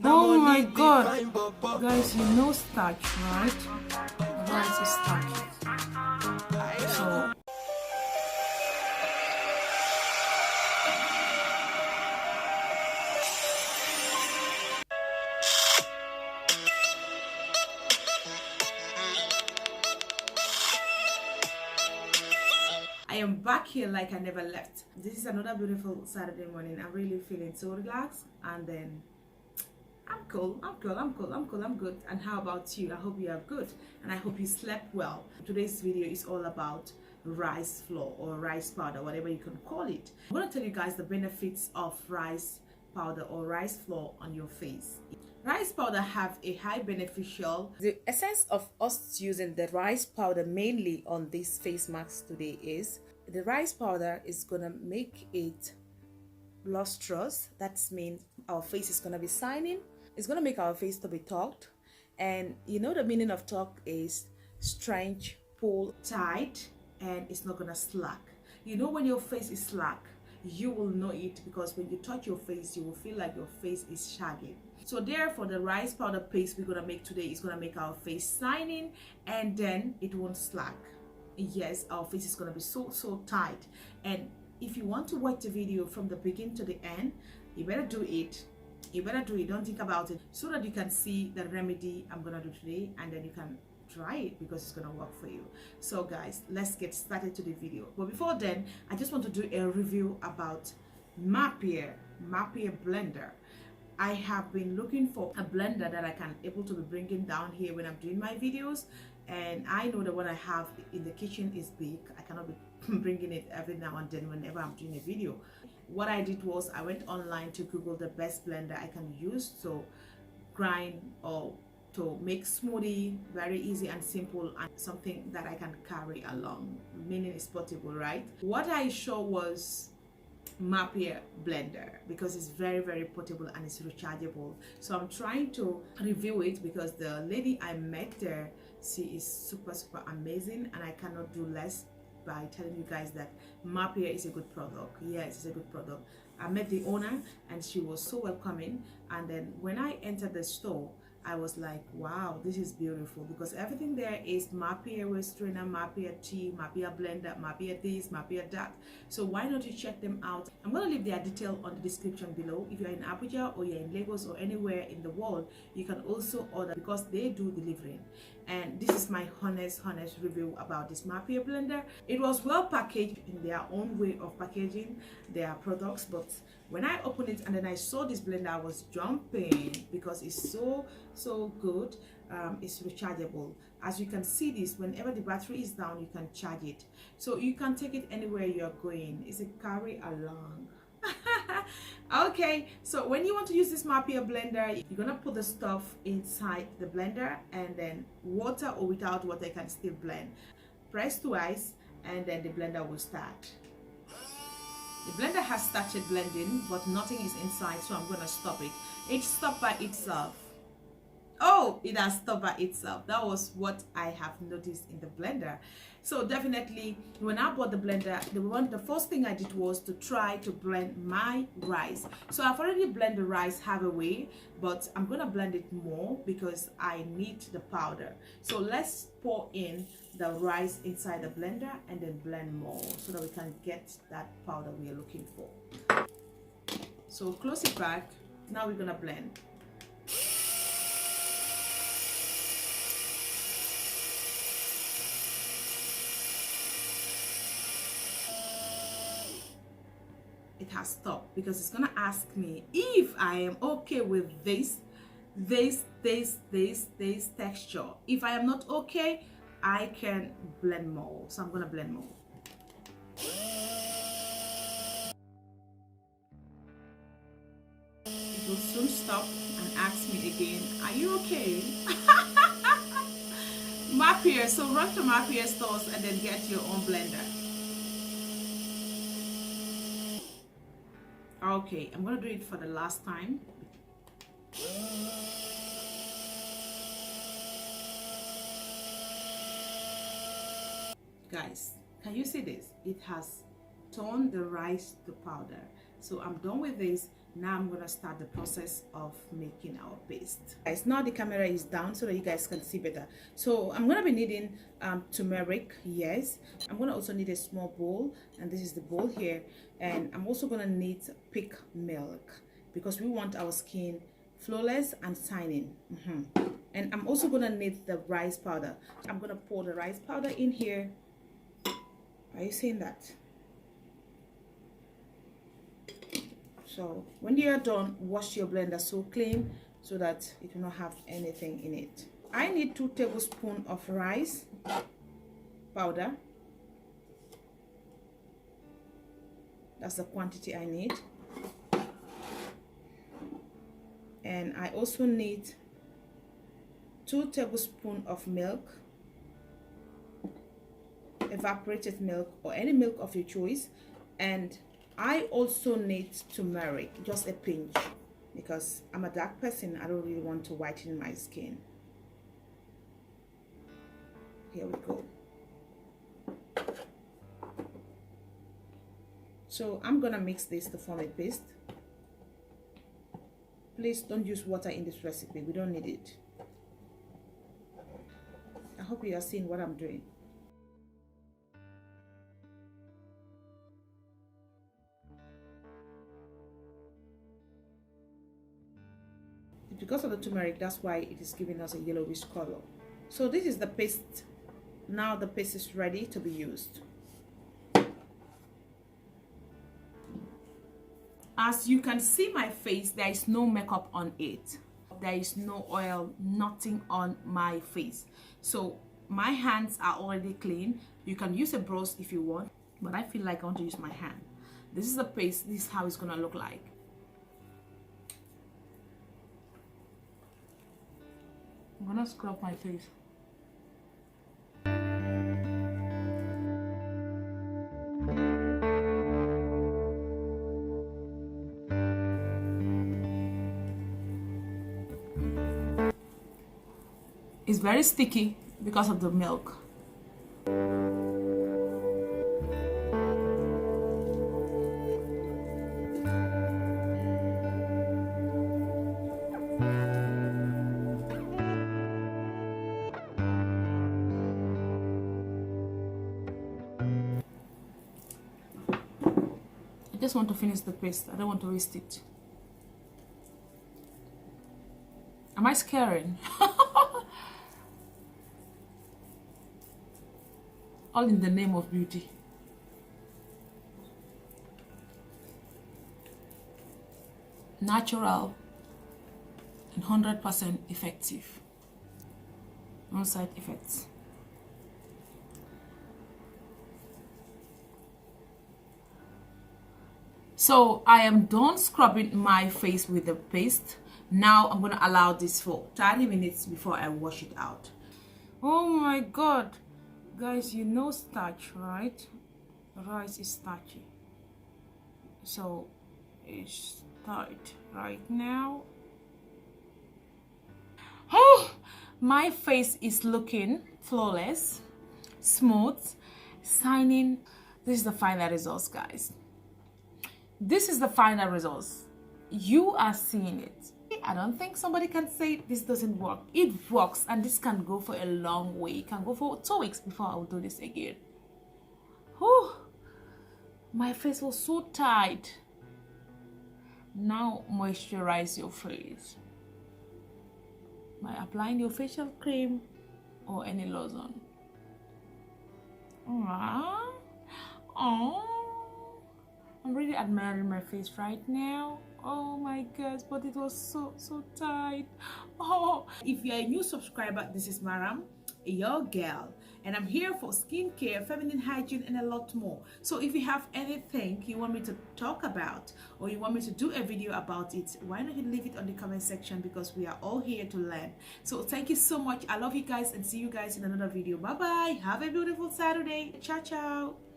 Oh my god. Guys, you know starch, right? Rice is starchy. So I am back here like I never left. This is another beautiful Saturday morning. I'm really feeling so relaxed, and then I'm cool, I'm good. And how about you? I hope you are good, and I hope you slept well. Today's video is all about rice flour or rice powder, whatever you can call it. I'm going to tell you guys the benefits of rice powder or rice flour on your face. Rice powder have a high beneficial. The essence of us using the rice powder mainly on this face mask today is the rice powder is gonna make it lustrous. That means our face is gonna be shining. It's gonna make our face to be taut, and you know the meaning of taut is stretch, pull, tight, and it's not gonna slack. You know when your face is slack, you will know it because when you touch your face, you will feel like your face is shaggy. So therefore, the rice powder paste we're gonna make today is gonna make our face shining, and then it won't slack. Yes, our face is gonna be so tight. And if you want to watch the video from the beginning to the end, you better do it. Don't think about it, so that you can see the remedy I'm gonna do today, and then you can try it because it's gonna work for you. So guys, let's get started to the video. But before then, I just want to do a review about Mapia blender. I have been looking for a blender that I can able to be bringing down here when I'm doing my videos, and I know that what I have in the kitchen is big. I cannot be bringing it every now and then whenever I'm doing a video. What I did was I went online to Google the best blender I can use to grind or to make smoothie, very easy and simple, and something that I can carry along, meaning it's portable, right? What I saw was Mapia blender because it's very portable and it's rechargeable. So I'm trying to review it because the lady I met there, she is super amazing, and I cannot do less by telling you guys that Mapia is a good product. Yes, it's a good product. I met the owner and she was so welcoming, and then when I entered the store, I was like, wow, this is beautiful, because everything there is Mapia waist strainer, Mapia tea, Mapia blender, Mapia this, Mapia that. So why not you check them out? I'm going to leave their detail on the description below. If you're in Abuja or you're in Lagos or anywhere in the world, you can also order because they do delivering. And this is my honest review about this Mapia blender. It was well packaged in their own way of packaging their products, but when I opened it and then I saw this blender, I was jumping because it's so good. It's rechargeable. As you can see this, whenever the battery is down, you can charge it, so you can take it anywhere you're going. It's a carry along. Okay, so when you want to use this Mapia blender, you're gonna put the stuff inside the blender, and then water or without water you can still blend. Press twice and then the blender will start. The blender has started blending, but nothing is inside, so I'm gonna stop it. It stopped by itself. Oh, it has stopped by itself. That was what I have noticed in the blender. So definitely, when I bought the blender, the first thing I did was to try to blend my rice. So I've already blended the rice half away, but I'm gonna blend it more because I need the powder. So let's pour in the rice inside the blender and then blend more so that we can get that powder we are looking for. So close it back. Now we're gonna blend. It has stopped because it's gonna ask me if I am okay with this texture. If I am not okay, I can blend more. So I'm gonna blend more. It will soon stop and ask me again, are you okay? Mapia, so run to Mapia stores and then get your own blender. Okay, I'm gonna do it for the last time. Guys, can you see this? It has turned the rice to powder. So I'm done with this. Now I'm gonna start the process of making our paste. Guys, now the camera is down so that you guys can see better. So I'm gonna be needing turmeric. Yes, I'm gonna also need a small bowl, and this is the bowl here. And I'm also gonna need pig milk because we want our skin flawless and shining. And I'm also gonna need the rice powder. I'm gonna pour the rice powder in here. Are you seeing that? So when you are done, wash your blender so clean so that it will not have anything in it. I need 2 tablespoons of rice powder. That's the quantity I need. And I also need 2 tablespoons of milk, evaporated milk or any milk of your choice. And I also need turmeric, just a pinch, because I'm a dark person. I don't really want to whiten my skin. Here we go. So I'm gonna mix this to form a paste. Please don't use water in this recipe. We don't need it. I hope you are seeing what I'm doing. Because of the turmeric, that's why it is giving us a yellowish color. So this is the paste. Now the paste is ready to be used. As you can see my face, there is no makeup on it. There is no oil, nothing on my face. So my hands are already clean. You can use a brush if you want, but I feel like I want to use my hand. This is the paste. This is how it's gonna look like. I'm gonna scrub my face. It's very sticky because of the milk. I just want to finish the paste. I don't want to waste it. Am I scaring? All in the name of beauty. Natural and 100% effective. No side effects. So I am done scrubbing my face with the paste. Now I'm going to allow this for 30 minutes before I wash it out. Oh my god. Guys, you know starch, right? Rice is starchy. So it's tight right now. Oh, my face is looking flawless, smooth, shining. This is the final results, guys. This is the final results. You are seeing it. I don't think somebody can say this doesn't work. It works, and this can go for a long way. It can go for 2 weeks before I will do this again. Whew. My face was so tight. Now moisturize your face by applying your facial cream or any lotion. Oh, I'm really admiring my face right now. Oh my gosh, but it was so tight. Oh, if you're a new subscriber, this is Maram, your girl, and I'm here for skincare, feminine hygiene, and a lot more. So if you have anything you want me to talk about, or you want me to do a video about it, why not you leave it on the comment section, because we are all here to learn. So thank you so much. I love you guys, and see you guys in another video. Bye bye. Have a beautiful Saturday. Ciao ciao.